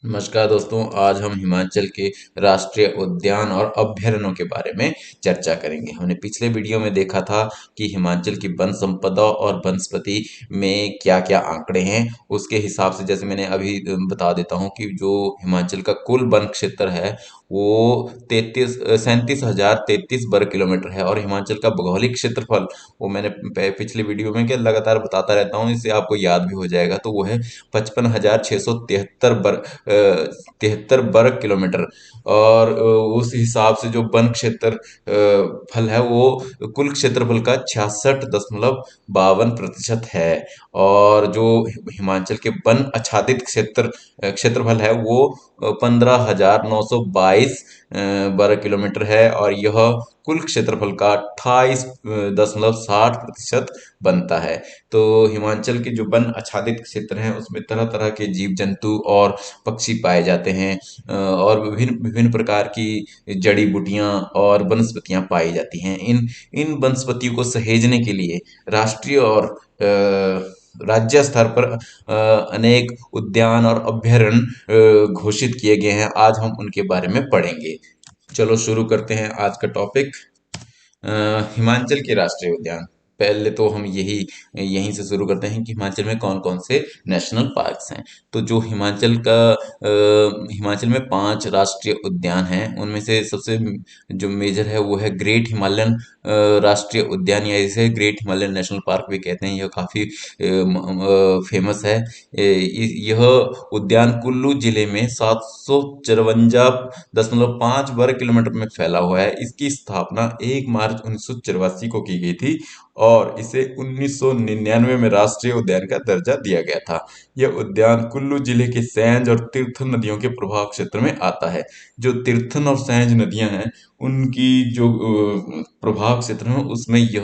नमस्कार दोस्तों, आज हम हिमाचल के राष्ट्रीय उद्यान और अभयारण्यों के बारे में चर्चा करेंगे। हमने पिछले वीडियो में देखा था कि हिमाचल की वन संपदा और वनस्पति में क्या-क्या आंकड़े हैं। उसके हिसाब से जैसे मैंने अभी बता देता हूँ कि जो हिमाचल का कुल वन क्षेत्र है वो 37,033 वर्ग किलोमीटर है और हिमाचल का भौगोलिक क्षेत्रफल वो मैंने पिछले वीडियो में क्या लगातार बताता रहता हूँ, इससे आपको याद भी हो जाएगा। तो वो है 55,673 वर्ग किलोमीटर। और उस हिसाब से जो वन क्षेत्र फल है वो कुल क्षेत्रफल का 66.52% है। और जो हिमाचल के वन आच्छादित क्षेत्रफल है वो 15,922 वर्ग किलोमीटर है और यह कुल क्षेत्रफल का 28.60% बनता है। तो हिमाचल के जो वन आच्छादित क्षेत्र हैं उसमें तरह तरह के जीव जंतु और पक्षी पाए जाते हैं और विभिन्न विभिन्न प्रकार की जड़ी बूटियां और वनस्पतियां पाई जाती हैं। इन इन वनस्पतियों को सहेजने के लिए राष्ट्रीय और राज्य स्तर पर अनेक उद्यान और अभयारण्य घोषित किए गए हैं। आज हम उनके बारे में पढ़ेंगे। चलो शुरू करते हैं आज का टॉपिक। हिमाचल के राष्ट्रीय उद्यान। पहले तो हम यहीं से शुरू करते हैं कि हिमाचल में कौन कौन से नेशनल पार्क्स हैं। तो जो हिमाचल में 5 राष्ट्रीय उद्यान हैं, उनमें से सबसे जो मेजर है वो है ग्रेट हिमालयन राष्ट्रीय उद्यान, या इसे ग्रेट हिमालयन नेशनल पार्क भी कहते हैं। यह काफी फेमस है। यह उद्यान कुल्लू जिले में 754.5 वर्ग किलोमीटर में फैला हुआ है। इसकी स्थापना 1 मार्च 1984 को की गई थी और इसे 1999 में राष्ट्रीय उद्यान का दर्जा दिया गया था। यह उद्यान कुल्लू जिले के सैंज और तीर्थन नदियों के प्रभाव क्षेत्र में आता है। जो तीर्थन और सैंज नदियां हैं उनकी जो प्रभाव क्षेत्र है उसमें यह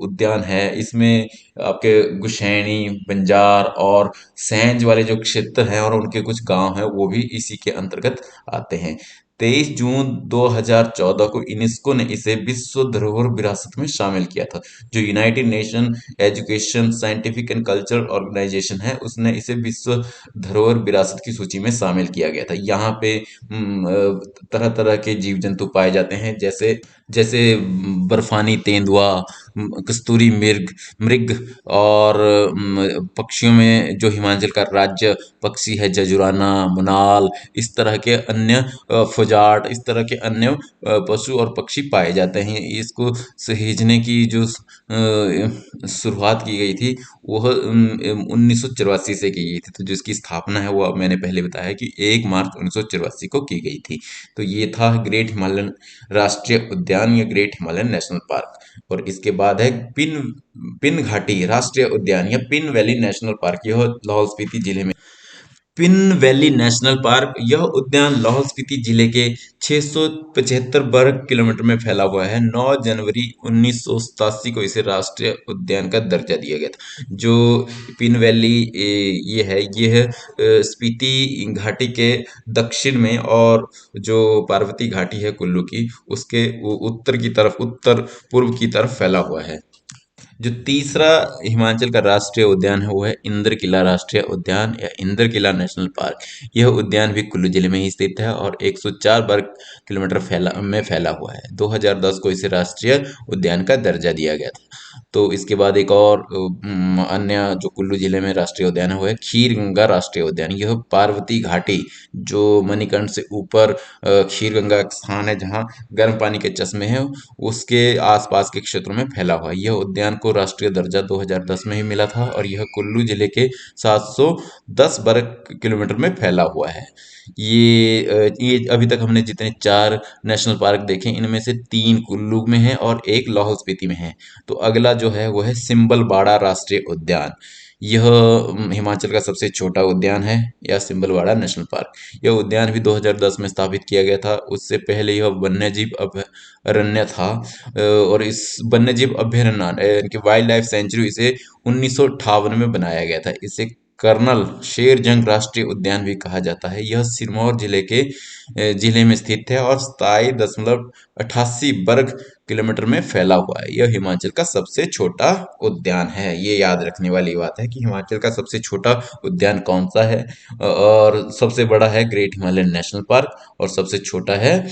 उद्यान है। इसमें आपके गुशैनी, बंजार और सैंज वाले जो क्षेत्र हैं और उनके कुछ गांव हैं वो भी इसी के अंतर्गत आते हैं। 23 जून 2014 को यूनेस्को ने इसे विश्व धरोहर विरासत में शामिल किया था। जो United Nation Education, Scientific and Culture Organization है उसने इसे विश्व धरोहर विरासत की सूची में शामिल किया गया था। यहाँ पे तरह तरह के जीव जंतु पाए जाते हैं, जैसे जैसे बर्फानी तेंदुआ, कस्तूरी मृग मृग और पक्षियों में जो हिमाचल का राज्य पक्षी है जजुराना, मुनाल, इस तरह के अन्य फुजाट, इस तरह के अन्य पशु और पक्षी पाए जाते हैं। इसको सहेजने की जो शुरुआत की गई थी वह 1984 से की गई थी। तो जिसकी स्थापना है वो अब मैंने पहले बताया कि 1 मार्च 1984 को की गई थी। तो ये था ग्रेट हिमालयन राष्ट्रीय उद्यान या ग्रेट हिमालयन नेशनल पार्क। और इसके बाद है पिन घाटी राष्ट्रीय उद्यान या पिन वैली नेशनल पार्क। यह लाहौल स्पीति जिले में पिन वैली नेशनल पार्क। यह उद्यान लाहौल स्पीति जिले के 675 वर्ग किलोमीटर में फैला हुआ है। 9 जनवरी 1987 को इसे राष्ट्रीय उद्यान का दर्जा दिया गया था। जो पिन वैली यह स्पीति घाटी के दक्षिण में और जो पार्वती घाटी है कुल्लू की उसके उत्तर की तरफ, उत्तर पूर्व की तरफ फैला हुआ है। जो तीसरा हिमाचल का राष्ट्रीय उद्यान है वो है इंद्र किला राष्ट्रीय उद्यान या इंद्र किला नेशनल पार्क। यह उद्यान भी कुल्लू जिले में ही स्थित है और 104 वर्ग किलोमीटर फैला हुआ है। 2010 को इसे राष्ट्रीय उद्यान का दर्जा दिया गया था। तो इसके बाद एक और अन्य जो कुल्लू जिले में राष्ट्रीय उद्यान है वो है खीर गंगा राष्ट्रीय उद्यान। यह पार्वती घाटी जो मणिकर्ण से ऊपर खीर गंगा एक स्थान है जहाँ गर्म पानी के चश्मे हैं उसके आसपास के क्षेत्रों में फैला हुआ है। यह उद्यान को राष्ट्रीय दर्जा 2010 में ही मिला था और यह कुल्लू जिले के 710 वर्ग किलोमीटर में फैला हुआ है। ये अभी तक हमने जितने 4 नेशनल पार्क देखे इनमें से 3 कुल्लू में है और एक लाहौल स्पीति में है। तो अगला जो है वो है सिंबलबाड़ा राष्ट्रीय उद्यान। यह हिमाचल का सबसे छोटा उद्यान है या सिंबलवाड़ा नेशनल पार्क। यह उद्यान भी 2010 में स्थापित किया गया था। उससे पहले यह वन्यजीव अभयारण्य था और इस वन्यजीव अभयारण्य यानी वाइल्ड लाइफ सेंचुरी इसे 1958 में बनाया गया था। इसे कर्नल शेरजंग राष्ट्रीय उद्यान भी कहा जाता है। यह सिरमौर जिले में स्थित है और 27.88 वर्ग किलोमीटर में फैला हुआ है। यह हिमाचल का सबसे छोटा उद्यान है। ये याद रखने वाली बात है कि हिमाचल का सबसे छोटा उद्यान कौन सा है। और सबसे बड़ा है ग्रेट हिमालयन नेशनल पार्क, और सबसे छोटा है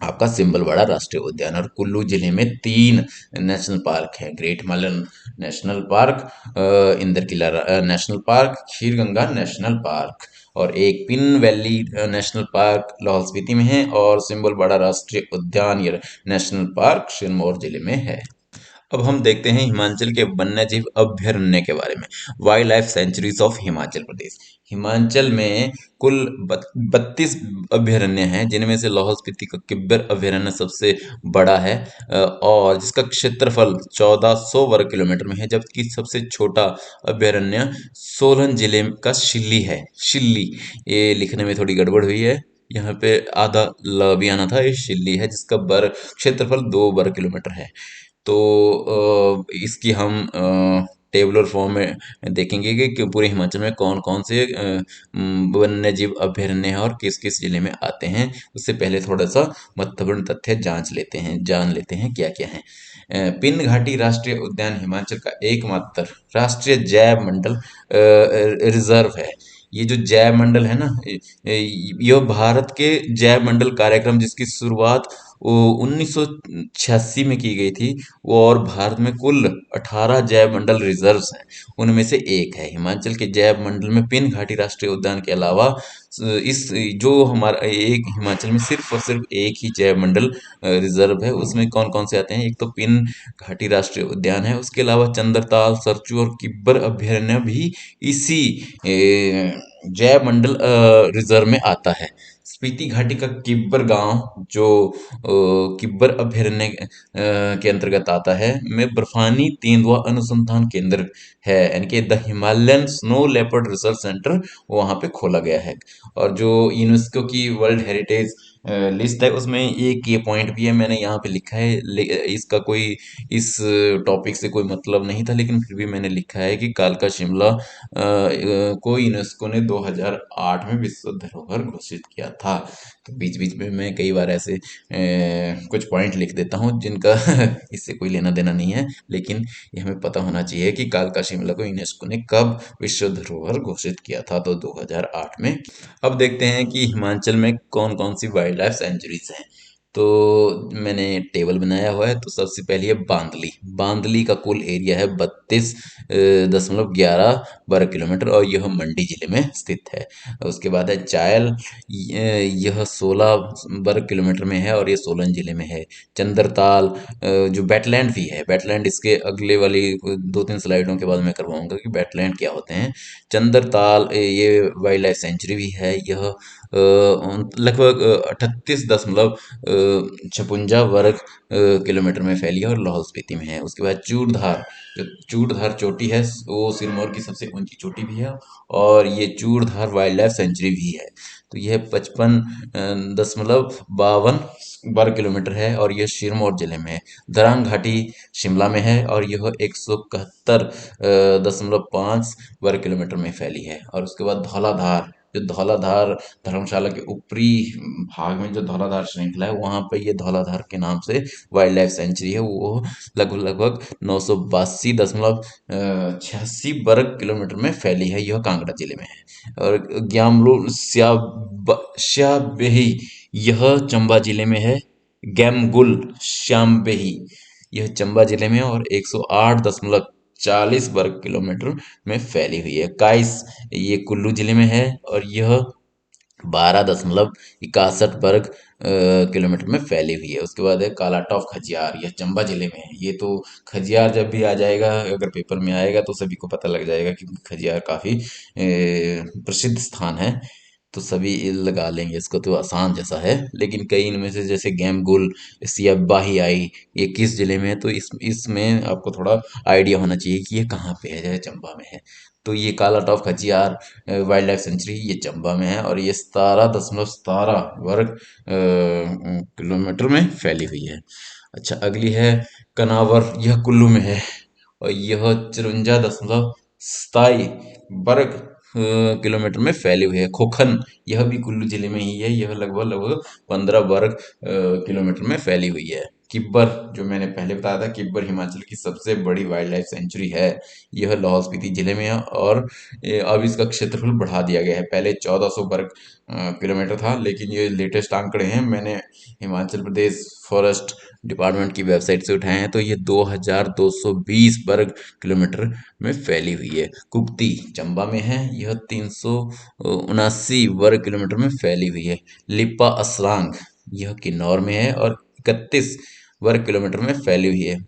आपका सिंबलवाड़ा राष्ट्रीय उद्यान। और कुल्लू जिले में 3 नेशनल पार्क है: great Himalayan national park, Inder Kila national park, Khir Ganga national park, और एक Pin valley national park Lahaul Spiti में है, और सिंबलवाड़ा राष्ट्रीय उद्यान या नेशनल पार्क सिरमौर जिले में है। अब हम देखते हैं हिमाचल के वन्यजीव अभयारण्य के बारे में। Wildlife sanctuaries of Himachal Pradesh. Himachal में कुल 32 अभयारण्य हैं, जिनमें से लाहौल स्पीति का किब्बर अभयारण्य सबसे बड़ा है, और जिसका क्षेत्रफल 1400 वर्ग किलोमीटर में है। जबकि सबसे छोटा अभयारण्य सोलन जिले का शिल्ली है। शिल्ली, ये लिखने में थोड़ी गड़बड़ हुई है, यहाँ पे आधा ल भी आना था। ये शिल्ली है, जिसका वर्ग क्षेत्रफल 2 वर्ग किलोमीटर है। तो इसकी हम टेबुलर फॉर्म में देखेंगे कि पूरे हिमाचल में कौन कौन से वन्य जीव अभयारण्य हैं और किस किस जिले में आते हैं। उससे पहले थोड़ा सा महत्वपूर्ण तथ्य जान लेते हैं क्या क्या है। पिन घाटी राष्ट्रीय उद्यान हिमाचल का एकमात्र राष्ट्रीय जैव मंडल रिजर्व है। ये जो जैव मंडल है ना, यह भारत के जैव मंडल कार्यक्रम, जिसकी शुरुआत वो 1986 में की गई थी वो, और भारत में कुल 18 जैव मंडल रिजर्व्स हैं, उनमें से एक है। हिमाचल के जैव मंडल में पिन घाटी राष्ट्रीय उद्यान के अलावा इस जो हमारा एक हिमाचल में सिर्फ और सिर्फ एक ही जैव मंडल रिजर्व है। उसमें कौन कौन से आते हैं? एक तो पिन घाटी राष्ट्रीय उद्यान है, उसके अलावा चंद्रताल, सरचू और किब्बर अभयारण्य भी इसी जैव मंडल रिजर्व में आता है। स्पीति घाटी का किब्बर गांव, जो किब्बर अभयारण्य के अंतर्गत आता है, में बर्फानी तेंदुआ अनुसंधान केंद्र है, यानी कि the Himalayan snow leopard research centre वहां पे खोला गया है। और जो यूनेस्को की वर्ल्ड हेरिटेज लिस्ट है, उसमें एक ये पॉइंट भी है, मैंने यहाँ पे लिखा है। इसका कोई इस टॉपिक से कोई मतलब नहीं था, लेकिन फिर भी मैंने लिखा है कि कालका शिमला को यूनेस्को ने 2008 में विश्व धरोहर घोषित किया था। तो बीच बीच में मैं कई बार ऐसे कुछ पॉइंट लिख देता हूँ जिनका इससे कोई लेना देना नहीं है, लेकिन ये हमें पता होना चाहिए कि कालका शिमला को यूनेस्को ने कब विश्व धरोहर घोषित किया था। तो 2008 में। अब देखते हैं कि हिमाचल में कौन कौन सी वाइल्ड लाइफ सेंचुरीज हैं। तो मैंने टेबल बनाया हुआ है। तो सबसे पहले है बांदली। बांदली का कुल एरिया है 32.11 वर्ग किलोमीटर, और यह मंडी जिले में स्थित है। उसके बाद है चायल, यह 16 वर्ग किलोमीटर में है, और ये सोलन जिले में है। चंद्रताल, जो बैटलैंड भी है, बैटलैंड इसके अगले वाली 2-3 स्लाइडों के बाद मैं करवाऊंगा कि बैटलैंड क्या होते हैं। चंद्रताल ये वाइल्ड लाइफ सेंचुरी भी है। यह लगभग 38.56 वर्ग किलोमीटर में फैली है, और लाहौल स्पीति में है। उसके बाद चूड़धार, जो चूड़धार चोटी है, वो सिरमौर की सबसे ऊंची चोटी भी है, और ये चूड़धार वाइल्ड लाइफ सेंचुरी भी है। तो यह 55.52 वर्ग किलोमीटर है, और यह सिरमौर जिले में है। दरांग घाटी शिमला में है, और यह 171.5 वर्ग किलोमीटर में फैली है। और उसके बाद धौलाधार, जो धौलाधार धर्मशाला के ऊपरी भाग में जो धौलाधार श्रृंखला है, वहां पे ये धौलाधार के नाम से वाइल्ड लाइफ सेंचुरी है। वो लगभग लगभग 982.86 वर्ग किलोमीटर में फैली है। यह कांगड़ा जिले में है। और ग्यामरू श्याबेही, यह चंबा जिले में है। गैमगुल श्यामबेही, यह चंबा जिले में है, और 108.40 वर्ग किलोमीटर में फैली हुई है। काइस, ये कुल्लू जिले में है, और यह 12.61 वर्ग किलोमीटर में फैली हुई है। उसके बाद है कालाटॉफ खजियार, यह चंबा जिले में है। ये तो खजियार जब भी आ जाएगा, अगर पेपर में आएगा, तो सभी को पता लग जाएगा कि खजियार काफी प्रसिद्ध स्थान है, तो सभी लगा लेंगे इसको। तो आसान जैसा है, लेकिन कई इनमें से जैसे गेमगुल, सियाबाही आई, ये किस जिले में है, तो इसमें आपको थोड़ा आइडिया होना चाहिए कि ये कहाँ पे है। जैसे चंबा में है, तो ये काला top Khajjiar wild life sanctuary ये चंबा में है, और ये 17.17 वर्ग किलोमीटर में फैली हुई है। अच्छा, अगली है कनावर, यह कुल्लू में है, और यह 54.27 वर्ग किलोमीटर में फैली हुई है। खोखन, यह भी कुल्लू जिले में ही है। यह लगभग लगभग 15 वर्ग किलोमीटर में फैली हुई है। किब्बर, जो मैंने पहले बताया था, किब्बर हिमाचल की सबसे बड़ी वाइल्ड लाइफ सेंचुरी है। यह लाहौल स्पीति जिले में है और अब इसका क्षेत्रफल बढ़ा दिया गया है। पहले 1400 वर्ग किलोमीटर था, लेकिन ये लेटेस्ट आंकड़े हैं, मैंने हिमाचल प्रदेश फॉरेस्ट डिपार्टमेंट की वेबसाइट से उठाए हैं, तो ये 2220 वर्ग किलोमीटर में फैली हुई है। कुक्ति चंबा में है, यह 379 वर्ग किलोमीटर में फैली हुई है। लिप्पा असरांग, यह किन्नौर में है और 31 वर्ग किलोमीटर में फैली हुई है।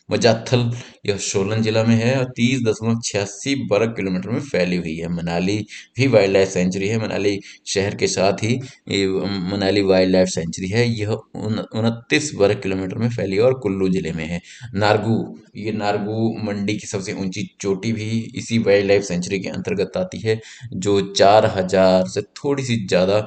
मजाथल, यह सोलन जिला में है और 30.86 वर्ग किलोमीटर में फैली हुई है। मनाली भी वाइल्ड लाइफ सेंचुरी है। मनाली शहर के साथ ही ये मनाली वाइल्ड लाइफ सेंचुरी है। यह 29 वर्ग किलोमीटर में फैली है और कुल्लू जिले में है। नारगू, ये नारगू मंडी की सबसे ऊंची चोटी भी इसी वाइल्ड लाइफ सेंचुरी के अंतर्गत आती है, जो 4000 से थोड़ी सी ज्यादा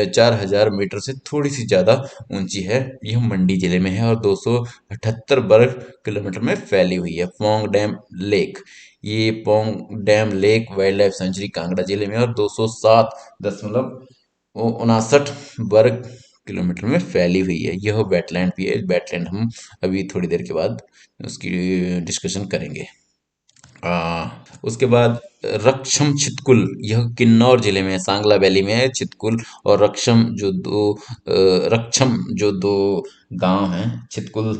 4000 मीटर से थोड़ी सी ज्यादा ऊंची है। यह मंडी जिले में है और 278 वर्ग किलोमीटर में फैली हुई है। पोंग डैम लेक, ये Pong dam lake wild life sanctuary Kangra जिले में है और 207.59 वर्ग किलोमीटर में फैली हुई है। यह वेटलैंड भी है। वेटलैंड हम अभी थोड़ी देर के बाद उसकी डिस्कशन करेंगे। उसके बाद रक्षम छितकुल, यह किन्नौर जिले में है, सांगला वैली में है। छितकुल और रक्षम रक्षम जो दो गांव हैं, छितकुल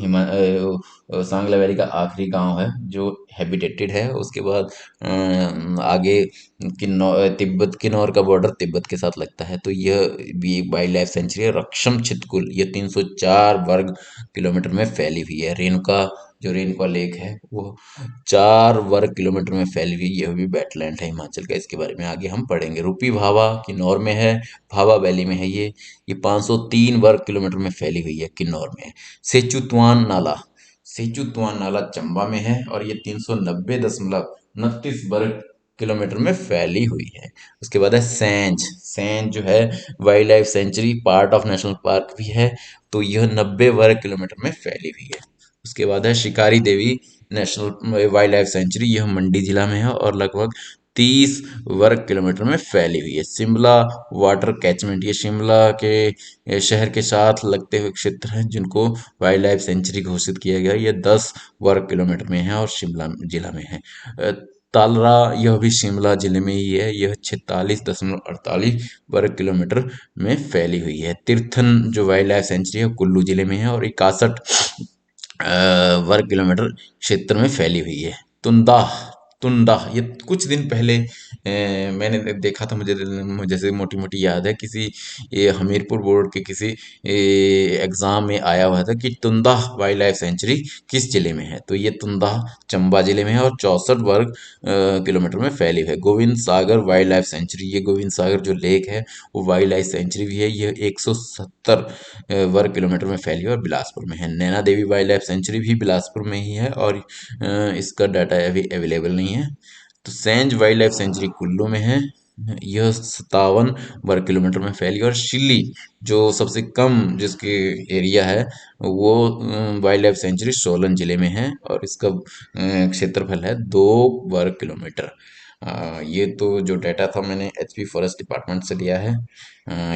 सांगला वैली का आखिरी गांव है जो हैबिटेटेड है। उसके बाद आगे किन्नौर, तिब्बत, किन्नौर का बॉर्डर तिब्बत के साथ लगता है, तो यह भी एक वाइल्ड लाइफ सेंचुरी है। रक्षम छितकुल, यह 304 वर्ग किलोमीटर में फैली हुई है। रेणुका, जो रेणुका लेक है, वो 4 वर्ग किलोमीटर में फैली हुई, यह भी वेटलैंड है हिमाचल का। इसके बारे में आगे हम पढ़ेंगे। रूपी भावा किन्नौर में है, भावा वैली में है। ये 503 वर्ग किलोमीटर में फैली हुई है, किन्नौर में है। सेचुतवान नाला, सेचुतवान नाला चंबा में है और ये 390.29 वर्ग किलोमीटर में फैली हुई है। उसके बाद है सैंज, सैंज जो है wild life sanctuary, part of national park भी है, तो यह 90 वर्ग किलोमीटर में फैली हुई है। उसके बाद है शिकारी देवी नेशनल वाइल्ड लाइफ सेंचुरी, यह मंडी जिला में है और लगभग 30 वर्ग किलोमीटर में फैली हुई है। शिमला वाटर कैचमेंट, ये शिमला के शहर के साथ लगते हुए क्षेत्र हैं जिनको वाइल्ड लाइफ सेंचुरी घोषित किया गया। ये 10 वर्ग किलोमीटर में है और शिमला जिला में है। तालरा, यह भी शिमला जिले में ही है, यह 46.48 वर्ग किलोमीटर में फैली हुई है। तीर्थन जो वाइल्ड लाइफ सेंचुरी है कुल्लू जिले में है और 61 वर्ग किलोमीटर क्षेत्र में फैली हुई है। तुंदा, तुंडा, ये कुछ दिन पहले मैंने देखा था, मुझे से मोटी मोटी याद है, किसी ये हमीरपुर बोर्ड के किसी एग्जाम में आया हुआ था कि तुंदा वाइल्ड लाइफ सेंचुरी किस जिले में है, तो ये तुंदा चंबा जिले में है और 64 वर्ग किलोमीटर में फैली है। गोविंद सागर वाइल्ड लाइफ सेंचुरी, ये गोविंद सागर जो लेक है वो वाइल्ड लाइफ सेंचुरी भी है, यह 170 वर्ग किलोमीटर में फैली है और बिलासपुर में है। Naina Devi wild life sanctuary भी बिलासपुर में ही है और इसका डाटा अभी अवेलेबल नहीं है। तो Sainj wild life sanctuary Kullu में है, यह 57 वर्ग किलोमीटर में फैली। और शिल्ली जो सबसे कम जिसके एरिया है, वो वाइल्ड लाइफ सेंचुरी सोलन जिले में है और इसका क्षेत्रफल है 2 वर्ग किलोमीटर। ये तो जो डाटा था मैंने एचपी फॉरेस्ट डिपार्टमेंट से लिया है।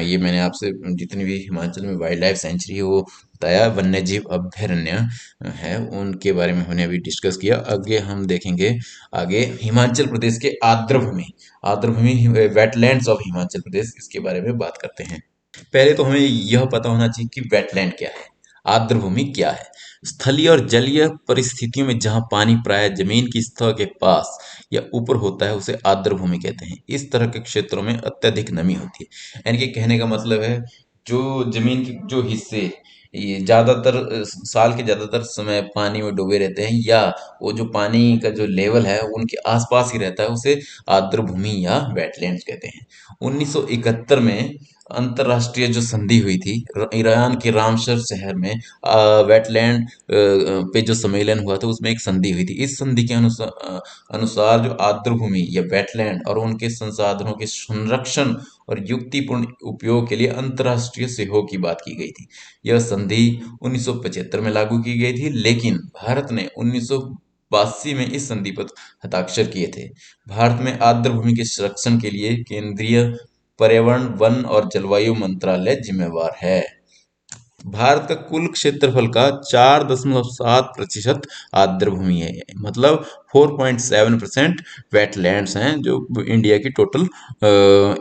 ये मैंने आपसे जितनी भी हिमाचल में वाइल्ड लाइफ सेंचुरी है वो बताया। वन्य जीव अभयारण्य है उनके बारे में हमने अभी डिस्कस किया। आगे हम देखेंगे आगे हिमाचल प्रदेश के आर्द्रभूमि, आर्द्रभूमि वेटलैंड्स ऑफ हिमाचल प्रदेश, इसके बारे में बात करते हैं। पहले तो हमें यह पता होना चाहिए कि वेटलैंड क्या है, आर्द्रभूमि क्या है। स्थलीय और जलीय परिस्थितियों में जहां पानी प्राय जमीन की सतह के पास या ऊपर होता है उसे आर्द्रभूमि कहते हैं। इस तरह के क्षेत्रों में अत्यधिक नमी होती है। यानी कि कहने का मतलब है, जो जमीन के जो हिस्से ये ज्यादातर साल के ज्यादातर समय पानी में डूबे रहते हैं, या वो जो पानी का जो लेवल है उनके आसपास ही रहता है, उसे आर्द्रभूमि या वेटलैंड्स कहते हैं। 1971 में अंतरराष्ट्रीय जो संधि हुई थी, ईरान के रामसर शहर में वेटलैंड पे जो सम्मेलन हुआ था उसमें एक संधि हुई थी। इस संधि के अनुसार जो आर्द्रभूमि या वेटलैंड और उनके संसाधनों के संरक्षण और युक्तिपूर्ण उपयोग के लिए अंतरराष्ट्रीय सहयोग की बात की गई थी। यह संधि 1975 में लागू की गई थी, लेकिन भारत ने 1982 में इस संधि पर हस्ताक्षर किए थे। भारत में आर्द्रभूमि के संरक्षण के लिए केंद्रीय पर्यावरण, वन और जलवायु मंत्रालय जिम्मेवार है। भारत का कुल क्षेत्रफल का 4.7% आर्द्र भूमि है, मतलब 4.7% वेटलैंड्स हैं, जो इंडिया की टोटल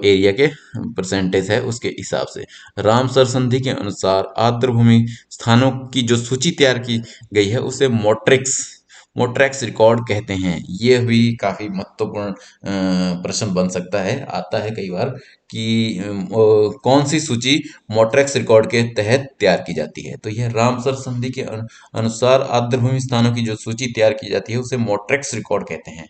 एरिया के परसेंटेज है उसके हिसाब से। रामसर संधि के अनुसार आर्द्र भूमि स्थानों की जो सूची तैयार की गई है उसे मोट्रेक्स रिकॉर्ड कहते हैं। ये भी काफी महत्वपूर्ण प्रश्न बन सकता है, आता है कई बार कि कौन सी सूची मोट्रेक्स रिकॉर्ड के तहत तैयार की जाती है। तो यह रामसर संधि के अनुसार आर्द्रभूमि स्थानों की जो सूची तैयार की जाती है उसे मोट्रेक्स रिकॉर्ड कहते हैं।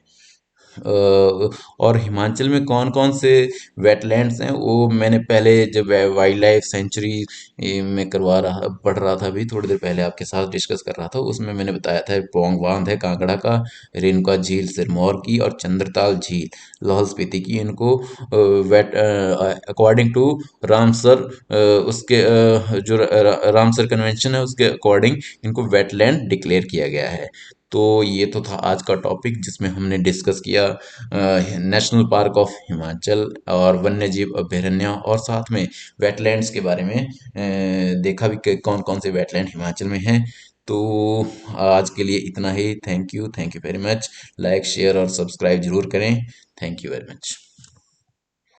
और हिमाचल में कौन कौन से वेटलैंड्स हैं वो मैंने पहले जब वाइल्ड लाइफ सेंचुरी में करवा रहा पढ़ रहा था, अभी थोड़ी देर पहले आपके साथ डिस्कस कर रहा था, उसमें मैंने बताया था पौंग बांध है कांगड़ा का, रेणुका झील सिरमौर की, और चंद्रताल झील लाहौल स्पीति की। इनको वेट अकॉर्डिंग टू रामसर उसके जो रामसर कन्वेंशन है उसके अकॉर्डिंग इनको वेटलैंड डिक्लेयर किया गया है। तो ये तो था आज का टॉपिक जिसमें हमने डिस्कस किया नेशनल पार्क ऑफ हिमाचल और वन्य जीव अभयारण्य, और साथ में वेटलैंड्स के बारे में देखा भी कि कौन कौन से वेटलैंड हिमाचल में हैं। तो आज के लिए इतना ही। Thank you very much. Like share और सब्सक्राइब जरूर करें। Thank you very much.